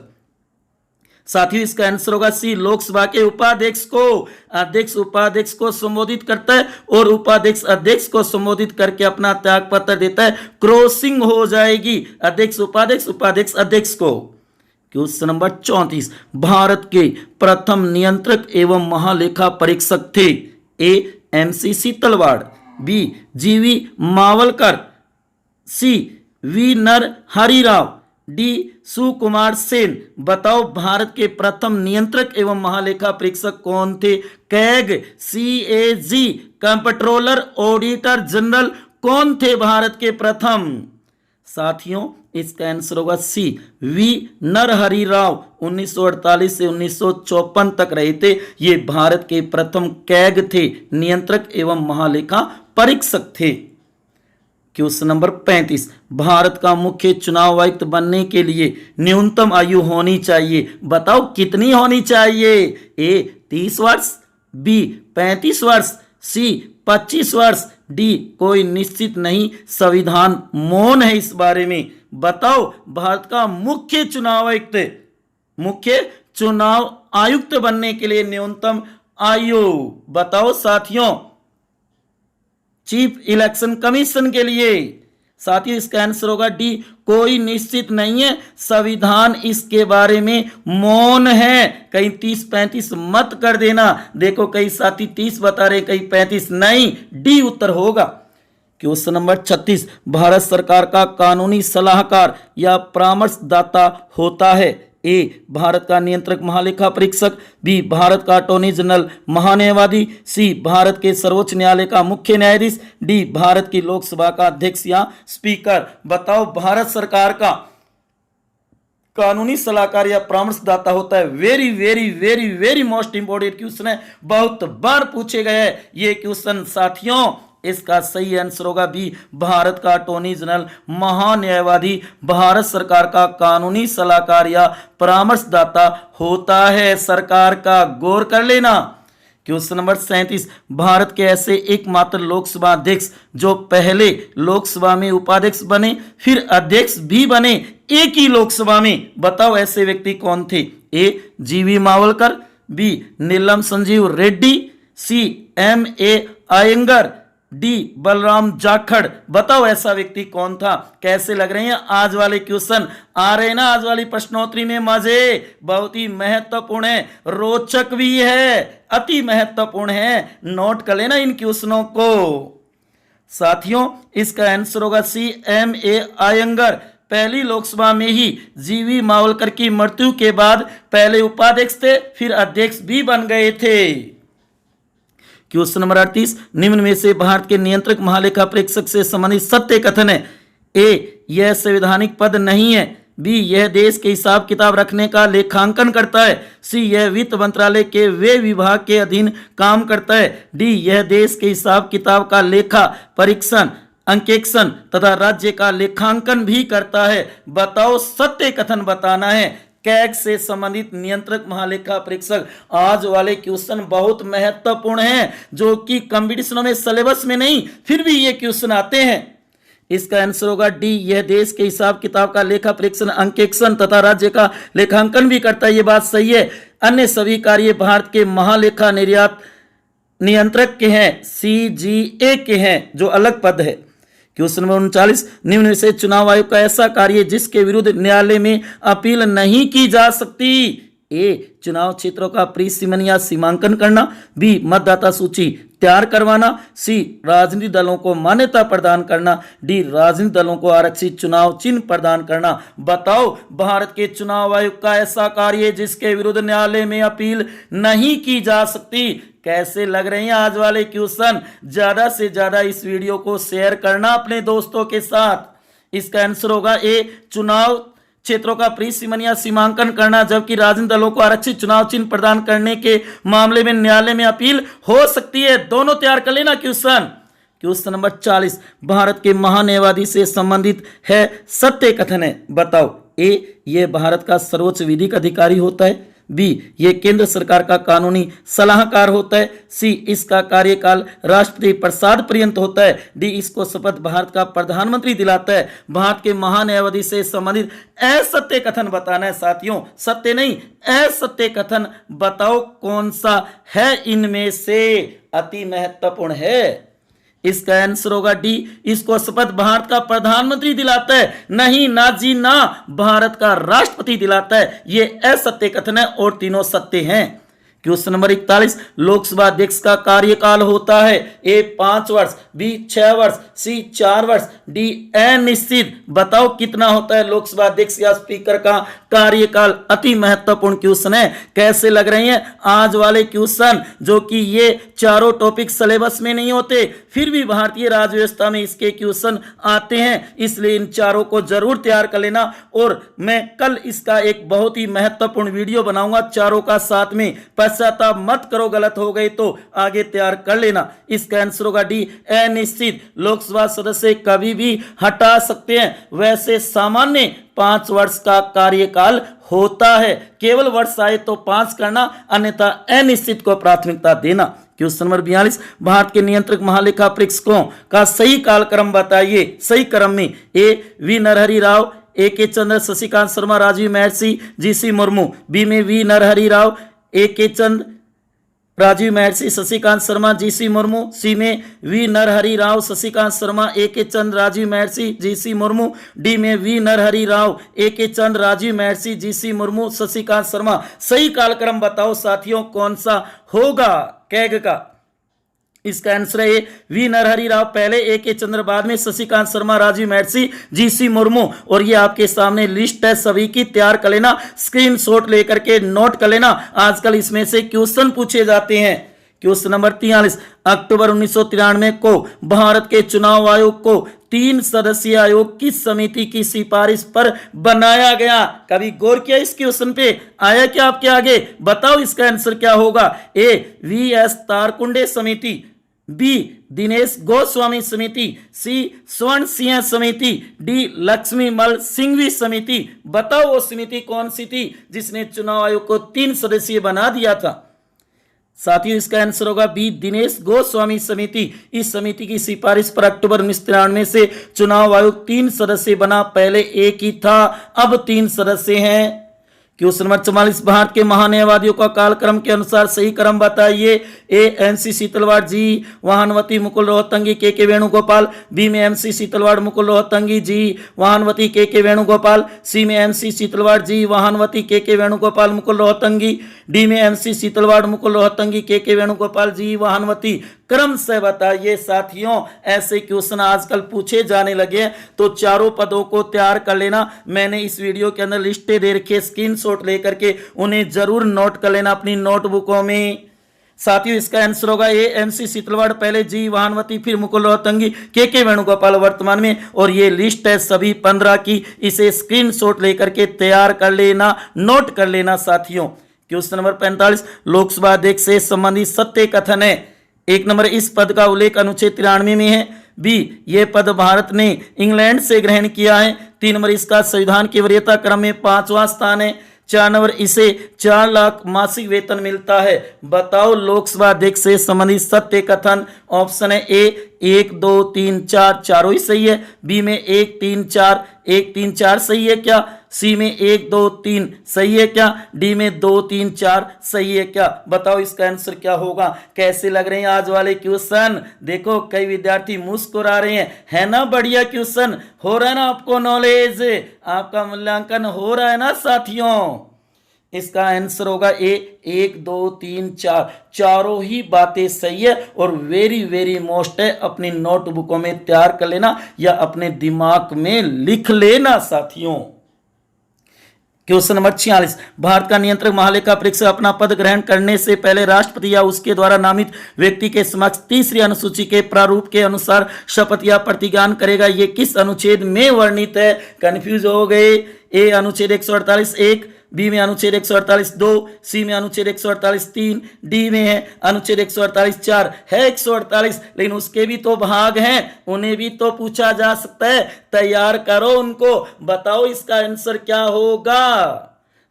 साथियों, इसका आंसर होगा सी लोकसभा के उपाध्यक्ष को। अध्यक्ष उपाध्यक्ष को संबोधित करता है और उपाध्यक्ष अध्यक्ष को संबोधित करके अपना त्यागपत्र देता है। क्रॉसिंग हो जाएगी, अध्यक्ष उपाध्यक्ष उपाध्यक्ष अध्यक्ष को। क्वेश्चन नंबर 34 भारत के प्रथम नियंत्रक एवं महालेखा परीक्षक थे। ए एमसीसी तलवाड़, बी जीवी मावलकर, सी वी नरहरि राव, डी सुकुमार सेन। बताओ भारत के प्रथम नियंत्रक एवं महालेखा परीक्षक कौन थे? CAG, CAG, controller, auditor general कौन थे भारत के प्रथम? साथियों इसका आंसर होगा सी वी नरहरि राव। 1948 से 1954 तक रहे थे। ये भारत के प्रथम कैग थे, नियंत्रक एवं महालेखा परीक्षक थे। क्वेश्चन नंबर 35 भारत का मुख्य चुनाव आयुक्त बनने के लिए न्यूनतम आयु होनी चाहिए, बताओ कितनी होनी चाहिए? ए 30 वर्ष, बी 35 वर्ष, सी 25 वर्ष, डी कोई निश्चित नहीं, संविधान मौन है इस बारे में। बताओ भारत का मुख्य चुनाव आयुक्त बनने के लिए न्यूनतम आयु बताओ साथियों, चीफ इलेक्शन कमीशन के लिए। साथियों इसका आंसर होगा डी कोई निश्चित नहीं है, संविधान इसके बारे में मौन है। कहीं 30-35 मत कर देना, देखो कई साथी 30 बता रहे, कई 35, नहीं, डी उत्तर होगा। क्वेश्चन नंबर 36 भारत सरकार का कानूनी सलाहकार या परामर्शदाता होता है। ए भारत का नियंत्रक महालेखा परीक्षक, बी भारत का अटॉर्नी जनरल महान्यायवादी, सी भारत के सर्वोच्च न्यायालय का मुख्य न्यायाधीश, डी भारत की लोकसभा का अध्यक्ष या स्पीकर। बताओ भारत सरकार का कानूनी सलाहकार या परामर्शदाता होता है। Very very very very most important question है, बहुत बार पूछे गए हैं ये क्वेश्चन साथियों। इसका सही आंसर होगा बी भारत का अटॉर्नी जनरल महान्यायवादी भारत सरकार का कानूनी सलाहकार या परामर्शदाता होता है सरकार का, गौर कर लेना। क्वेश्चन नंबर 37 भारत के ऐसे एकमात्र लोकसभा अध्यक्ष जो पहले लोकसभा में उपाध्यक्ष बने फिर अध्यक्ष भी बने एक ही लोकसभा में, बताओ ऐसे व्यक्ति कौन थे? ए जीवी मावलकर, बी नीलम संजीव रेड्डी, सी M.A. अयंगर, डी बलराम जाखड़। बताओ ऐसा व्यक्ति कौन था? कैसे लग रहे हैं आज वाले क्वेश्चन? आ रहे हैं ना आज वाली प्रश्नोत्तरी में मजे? बहुत ही महत्वपूर्ण है, रोचक भी है, अति महत्वपूर्ण है, नोट कर लेना इन क्वेश्चनों को साथियों। इसका आंसर होगा सी M.A. अयंगर। पहली लोकसभा में ही जीवी मावलकर की मृत्यु के बाद पहले उपाध्यक्ष थे फिर अध्यक्ष भी बन गए थे। क्वेश्चन नंबर 38 निम्न में से भारत के नियंत्रक महालेखा परीक्षक से संबंधित सत्य कथन है। ए यह संवैधानिक पद नहीं है, बी यह देश के हिसाब किताब रखने का लेखांकन करता है, सी यह वित्त मंत्रालय के वे विभाग के अधीन काम करता है, डी यह देश के हिसाब किताब का लेखा परीक्षण अंकेक्षण तथा राज्य का लेखांकन भी करता है। बताओ सत्य कथन बताना है। कैग से संबंधित नियंत्रक महालेखा परीक्षक, आज वाले क्वेश्चन बहुत महत्वपूर्ण हैं जो कि कंपटीशनों में सिलेबस में नहीं फिर भी ये क्वेश्चन आते हैं। इसका आंसर होगा डी यह देश के हिसाब किताब का लेखा परीक्षण अंकेक्षण तथा राज्य का लेखांकन भी करता है। ये बात सही है। अन्य सभी कार्य भारत के महालेखा निर्यात नियंत्रक के हैं, CGA के हैं, जो अलग पद है। क्वेश्चन नंबर 39, निम्न में से चुनाव आयोग का ऐसा कार्य जिसके विरुद्ध न्यायालय में अपील नहीं की जा सकती। ए, चुनाव क्षेत्रों का प्री सीमन या सीमांकन करना, बी, मतदाता सूची तैयार करवाना, सी, राजनीतिक दलों को मान्यता प्रदान करना, डी, राजनीतिक दलों को आरक्षित चुनाव चिन्ह प्रदान करना। बताओ भारत के चुनाव आयोग का ऐसा कार्य जिसके विरुद्ध न्यायालय में अपील नहीं की जा सकती। कैसे लग रहे हैं आज वाले क्वेश्चन? ज्यादा से ज्यादा इस वीडियो को शेयर करना अपने दोस्तों के साथ। इसका आंसर होगा ए, चुनाव क्षेत्रों का प्री सीमन या सीमांकन करना, जबकि राजनीतिक दलों को आरक्षित चुनाव चिन्ह प्रदान करने के मामले में न्यायालय में अपील हो सकती है। दोनों तैयार कर लेना क्वेश्चन। क्वेश्चन नंबर 40, भारत के महान्यायवादी से संबंधित है सत्य कथन है। बताओ, ए, ये भारत का सर्वोच्च विधिक अधिकारी होता है, बी, ये केंद्र सरकार का कानूनी सलाहकार होता है, सी, इसका कार्यकाल राष्ट्रपति प्रसाद पर्यंत होता है, डी, इसको शपथ भारत का प्रधानमंत्री दिलाता है। भारत के महान्यायवादी से संबंधित असत्य कथन बताना है साथियों, सत्य नहीं, असत्य कथन बताओ कौन सा है इनमें से, अति महत्वपूर्ण है। इसका आंसर होगा डी, इसको शपथ भारत का प्रधानमंत्री दिलाता है। नहीं, ना जी ना, भारत का राष्ट्रपति दिलाता है। ये असत्य कथन है और तीनों सत्य हैं। क्वेश्चन नंबर 41, लोकसभा अध्यक्ष का कार्यकाल होता है, ए, 5 वर्ष, बी, 6 वर्ष, सी, 4 वर्ष, डी, अनिश्चित। बताओ कितना होता है लोकसभा अध्यक्ष या स्पीकर का कार्यकाल? अति महत्वपूर्ण क्वेश्चन है। कैसे लग रहे हैं आज वाले क्वेश्चन, जो कि ये चारों टॉपिक सिलेबस में नहीं होते, फिर भी भारतीय राज्य व्यवस्था में इसके क्वेश्चन आते हैं, इसलिए इन चारों को जरूर तैयार कर लेना। और मैं कल इसका एक बहुत ही महत्वपूर्ण वीडियो बनाऊंगा चारों का साथ में। पश्चाताप मत करो, गलत हो गई तो आगे तैयार कर लेना। इसका आंसर होगा डी, अनिश्चित। लोकसभा सदस्य कभी भी हटा सकते हैं। वैसे सामान्य 5 वर्ष का कार्यकाल होता है, केवल वर्ष आए तो 5 करना, अन्यथा अनिश्चित को प्राथमिकता देना। क्वेश्चन नंबर 42, भारत के नियंत्रक महालेखा परीक्षकों का सही कालक्रम बताइए। सही क्रम में ए, वी नरहरि राव, ए के चंद्र, शशिकांत शर्मा, राजीव महर्षि, GC मुर्मू, बी में वी नरहरि राव, ए के चंद, राजीव महर्षि, शशिकांत शर्मा, GC मुर्मू, सी में वी नरहरि राव, शशिकांत शर्मा, ए के चंद, राजीव महर्षि, GC मुर्मू, डी में वी नरहरि राव, ए के चंद, राजीव महर्षि, GC मुर्मू, शशिकांत शर्मा। सही कालक्रम बताओ साथियों कौन सा होगा कैग का? इसका आंसर है वी नरहरि राव पहले, ए के चंद्र बाद में, शशिकांत शर्मा, राजीव महर्षि, GC मुर्मू। और ये आपके सामने लिस्ट है सभी की, तैयार कर लेना, स्क्रीनशॉट लेकर के नोट कर लेना। आजकल इसमें से क्वेश्चन पूछे जाते हैं। क्वेश्चन नंबर 43, अक्टूबर 1993 को भारत के चुनाव आयोग को 3 सदस्यीय आयोग किस समिति की सिफारिश पर बनाया गया? कभी गौर किया इस क्वेश्चन पे? आया क्या आपके आगे? बताओ इसका आंसर क्या होगा? ए, VS तारकुंडे समिति, बी, दिनेश गोस्वामी समिति, सी, स्वर्ण सिंह समिति, डी, लक्ष्मीमल सिंघवी समिति। बताओ वो समिति कौन सी थी जिसने चुनाव आयोग को 3 सदस्यीय बना दिया था? साथियों इसका आंसर होगा बी, दिनेश गोस्वामी समिति। इस समिति की सिफारिश पर अक्टूबर 1993 से चुनाव आयोग 3 सदस्य बना। पहले एक ही था, अब 3 सदस्य हैं। क्वेश्चन नंबर 44, भारत के महान्यायवादियों का कालक्रम के अनुसार सही क्रम बताइए। ए, MC सीतलवाड़, जी, वाहनवती, मुकुल रोहतंगी, के वेणुगोपाल, बी में MC सीतलवाड़, मुकुल रोहतंगी, जी, वाहनवती, के वेणुगोपाल, सी में MC सीतलवाड़, जी, वाहनवती, के वेणुगोपाल, मुकुल रोहतंगी, डी में MC सीतलवाड़, मुकुल रोहतंगी, के वेणुगोपाल, जी, वाहनवती। क्रम से बताइए साथियों, ऐसे क्वेश्चन आजकल पूछे जाने लगे हैं, तो चारों पदों को तैयार कर लेना। मैंने इस वीडियो के अंदर लिस्टें दे रखी है, स्क्रीनशॉट लेकर के उन्हें जरूर नोट कर लेना अपनी नोटबुकों में। साथियों इसका आंसर होगा ए, MC सीतलवाड़ पहले, जी, वाहनवती, फिर मुकुल रोहतंगी, के वेणुगोपाल वर्तमान में। और ये लिस्ट है सभी 15 की, इसे स्क्रीनशॉट लेकर के तैयार कर लेना, नोट कर लेना साथियों। क्वेश्चन नंबर 45, लोकसभा अध्यक्ष से संबंधित सत्य कथन है। 1 नंबर, इस पद का उल्लेख अनुच्छेद 93 में है। बी, ये पद भारत ने इंग्लैंड से ग्रहण किया है। 3 नंबर, इसका संविधान की वरीयता क्रम में 5वां स्थान है। 4 नंबर, इसे 4 लाख मासिक वेतन मिलता है। बताओ लोकसभा अध्यक्ष से संबंधित सत्य कथन। ऑप्शन है ए, 1 2 3 4 चारों ही सही है। बी में 1 3 4, 1 3 4 सही है क्या? सी में 1 2 3 सही है क्या? डी में 2 3 4 सही है क्या? बताओ इसका आंसर क्या होगा? कैसे लग रहे हैं आज वाले क्वेश्चन? देखो कई विद्यार्थी मुस्कुरा रहे हैं, है ना बढ़िया क्वेश्चन? हो रहा है ना आपको नॉलेज? आपका मूल्यांकन हो रहा है ना साथियों? इसका आंसर होगा ए 1 2 3 4, चारों ही बातें सही है और वेरी वेरी मोस्ट है। अपनी नोटबुकों में तैयार कर लेना या अपने दिमाग में लिख लेना साथियों। क्वेश्चन नंबर 46, भारत का नियंत्रक महालेखा परीक्षक अपना पद ग्रहण करने से पहले राष्ट्रपति या उसके द्वारा नामित व्यक्ति के समक्ष तीसरी अनुसूची के प्रारूप के अनुसार शपथ या प्रतिज्ञान करेगा। ये किस अनुच्छेद में वर्णित है? कंफ्यूज हो गए? ए अनुच्छेद 148 1, बी में अनुच्छेद 148 2, सी में अनुच्छेद 148 3, डी में है अनुच्छेद 148 4। है 148, लेकिन उसके भी तो भाग हैं, उन्हें भी तो पूछा जा सकता है। तैयार करो उनको, बताओ इसका आंसर क्या होगा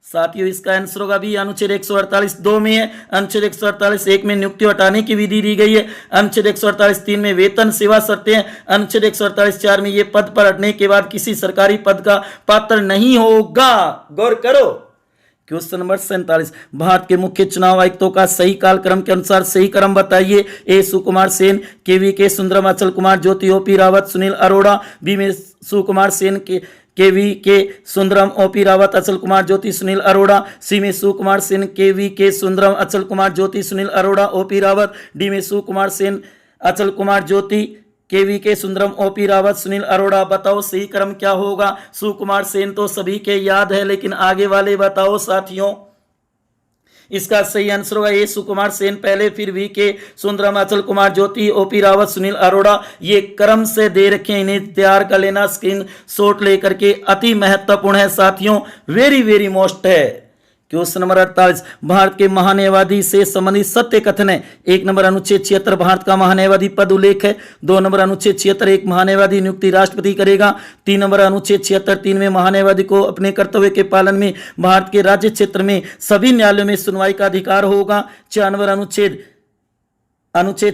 साथियों? इसका आंसर होगा बी अनुच्छेद 148 2 में है, अनुच्छेद 148 1 में नियुक्ति हटाने की विधि दी गई है, अनुच्छेद 148 3 में वेतन सेवा शर्तें हैं, अनुच्छेद 148 4 में ये पद पर हटने के बाद किसी सरकारी पद का पात्र नहीं होगा। गौर करो। क्वेश्चन नंबर 47, भारत के मुख्य चुनाव आयुक्तों का सही कालक्रम के अनुसार सही क्रम बताइए। ए सुकुमार सेन, केवी के सुंदरम, अचल कुमार ज्योति, ओपी रावत, सुनील अरोड़ा। बी में सुकुमार सेन के केवी के सुंदरम, ओपी रावत, अचल कुमार ज्योति, सुनील अरोड़ा। सी में सुकुमार सेन, केवी के सुंदरम, अचल कुमार ज्योति, सुनील अरोड़ा, ओपी रावत। डी में सुकुमार सेन, अचल कुमार ज्योति, केवी के सुंदरम, ओपी रावत, सुनील अरोड़ा। बताओ सही क्रम क्या होगा? सुकुमार सेन तो सभी के याद है, लेकिन आगे वाले बताओ साथियों। इसका सही आंसर होगा ए सुकुमार सेन पहले, फिर वी के सुंदरम, अचल कुमार ज्योति, ओपी रावत, सुनील अरोड़ा। ये क्रम से दे रखे हैं, इन्हें तैयार कर लेना स्क्रीन शॉट लेकर के। अति महत्वपूर्ण है साथियों, वेरी वेरी मोस्ट है। क्वेश्चन नंबर 48, भारत के महान्यायवादी से संबंधित सत्य कथन है। 1 नंबर अनुच्छेद 76 भारत का महान्यायवादी पद उल्लेख है। 2 नंबर अनुच्छेद 76 एक महान्यायवादी नियुक्ति राष्ट्रपति करेगा। 3 नंबर अनुच्छेद 76 3 में महान्यायवादी को अपने कर्तव्य के पालन में भारत के राज्य क्षेत्र में सभी न्यायालयों में सुनवाई का अधिकार होगा। 4 नंबर अनुच्छेद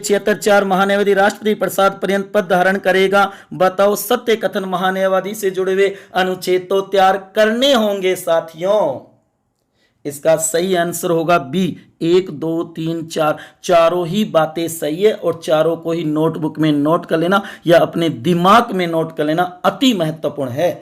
76 4 महान्यायवादी राष्ट्रपति प्रसाद पर्यंत पद धारण करेगा। बताओ सत्य कथन महान्यायवादी से जुड़े हुए अनुच्छेद तो तैयार करने होंगे साथियों। इसका सही आंसर होगा बी 1 2 3 4, चारों ही बातें सही है और चारों को ही नोटबुक में नोट कर लेना या अपने दिमाग में नोट कर लेना, अति महत्वपूर्ण है।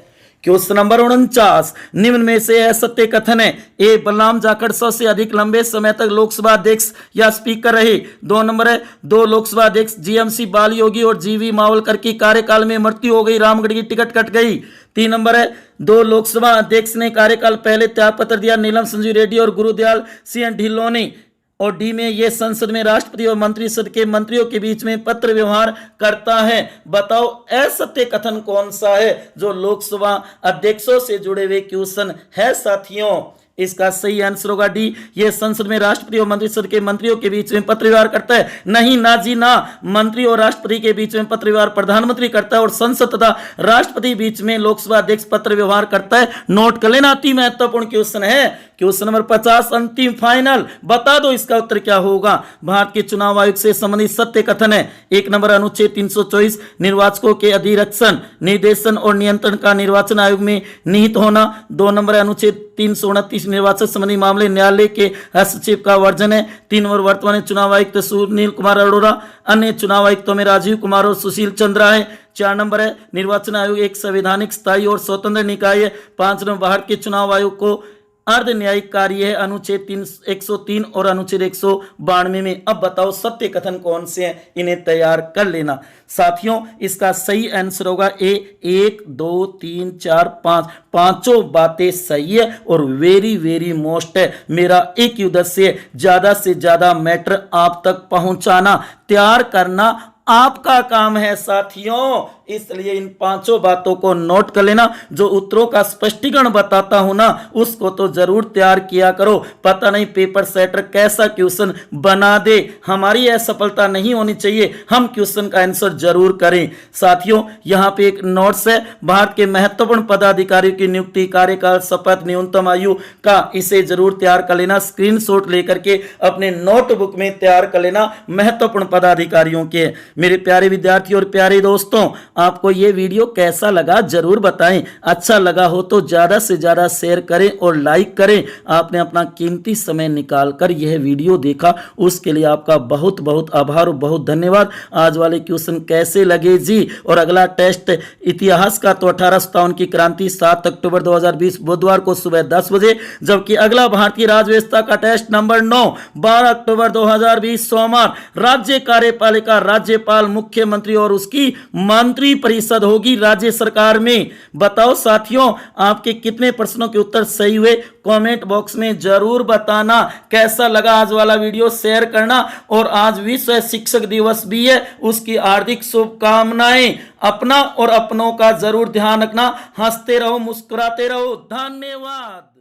क्वेश्चन नंबर 49, निम्न में से असत्य कथन है। ए बलराम जाखड़ 100 से अधिक लंबे समय तक लोकसभा अध्यक्ष या स्पीकर रहे। 2 नंबर है 2 लोकसभा अध्यक्ष जीएमसी बाल योगी और जीवी मावलकर की कार्यकाल में मृत्यु हो गई, रामगढ़ की टिकट कट गई। 3 नंबर है 2 लोकसभा अध्यक्ष ने कार्यकाल पहले त्यागपत्र दिया, नीलम संजू रेड्डी और गुरुदयाल सिंह ढिल्लों ने। और डी में ये संसद में राष्ट्रपति और मंत्रिसद के मंत्रियों के बीच में पत्र व्यवहार करता है। बताओ असत्य कथन कौन सा है जो लोकसभा अध्यक्षों से जुड़े हुए क्वेश्चन है साथियों? इसका सही आंसर होगा डी, ये संसद में राष्ट्रपति और मंत्रिसद के मंत्रियों के बीच में पत्र व्यवहार करता है। नहीं ना जी ना, मंत्री और राष्ट्रपति के बीच में पत्र व्यवहार प्रधानमंत्री करता है और संसद तथा राष्ट्रपति बीच में लोकसभा अध्यक्ष पत्र व्यवहार करता है। नोट कर लेना, अति महत्वपूर्ण क्वेश्चन है। क्वेश्चन नंबर 50, अंतिम फाइनल, बता दो इसका उत्तर क्या होगा? भारत के चुनाव आयोग से संबंधित सत्य कथन है। 1 नंबर अनुच्छेद 324 निर्वाचकों के अधिरक्षण, निर्देशन और नियंत्रण का निर्वाचन आयोग में निहित होना। 2 नंबर अनुच्छेद 329 निर्वाचन संबंधी मामले न्यायालय के हस्तक्षेप का वर्जन है। 3 नंबर वर्तमान चुनाव आयुक्त सुनील कुमार अरोड़ा, अन्य चुनाव आयुक्तों में राजीव कुमार और सुशील चंद्रा है। 4 नंबर है निर्वाचन आयोग एक संवैधानिक, स्थायी और स्वतंत्र निकाय है। 5 नंबर भारत के चुनाव आयोग को अर्ध न्यायिक कार्य है, अनुच्छेद 103 और अनुच्छेद 192 में। अब बताओ सत्य कथन कौन से हैं, इन्हें तैयार कर लेना साथियों। इसका सही आंसर होगा ए 1 2 3 4 5, पांचों बातें सही है और वेरी वेरी मोस्ट है। मेरा एक ही उद्देश्य है, ज्यादा से ज्यादा मैटर आप तक पहुंचाना, तैयार करना आपका काम है साथियों। इसलिए इन पांचों बातों को नोट कर लेना। जो उत्तरों का स्पष्टीकरण बताता हूं ना, उसको तो जरूर तैयार किया करो। पता नहीं पेपर सेटर कैसा क्वेश्चन बना दे, हमारी असफलता नहीं होनी चाहिए, हम क्वेश्चन का आंसर जरूर करें साथियों। यहां पे एक नोट्स है, भारत के महत्वपूर्ण पदाधिकारियों की नियुक्ति, कार्यकाल, शपथ, न्यूनतम आयु का, इसे जरूर तैयार कर लेना। स्क्रीनशॉट लेकर के अपने नोटबुक में तैयार कर लेना महत्वपूर्ण पदाधिकारियों के। मेरे प्यारे विद्यार्थियों और प्यारे दोस्तों, आपको ये वीडियो कैसा लगा जरूर बताएं। अच्छा लगा हो तो ज़्यादा से ज़्यादा शेयर करें और लाइक करें। आपने अपना कीमती समय निकालकर यह वीडियो देखा, उसके लिए आपका बहुत बहुत आभार और बहुत धन्यवाद। आज वाले क्वेश्चन कैसे लगे जी? और अगला टेस्ट इतिहास का तो 1857 की क्रांति 7 अक्टूबर 2020 बुधवार को सुबह 10 बजे, जबकि अगला भारतीय राजव्यवस्था का टेस्ट नंबर 9 12 अक्टूबर 2020 सोमवार। राज्य कार्यपालिका, राज्यपाल, मुख्यमंत्री और उसकी मंत्री परिषद होगी राज्य सरकार में। बताओ साथियों, आपके कितने प्रश्नों के उत्तर सही हुए? कमेंट बॉक्स में जरूर बताना। कैसा लगा आज वाला वीडियो शेयर करना। और आज विश्व शिक्षक दिवस भी है, उसकी हार्दिक शुभकामनाएं। अपना और अपनों का जरूर ध्यान रखना। हंसते रहो, मुस्कुराते रहो। धन्यवाद।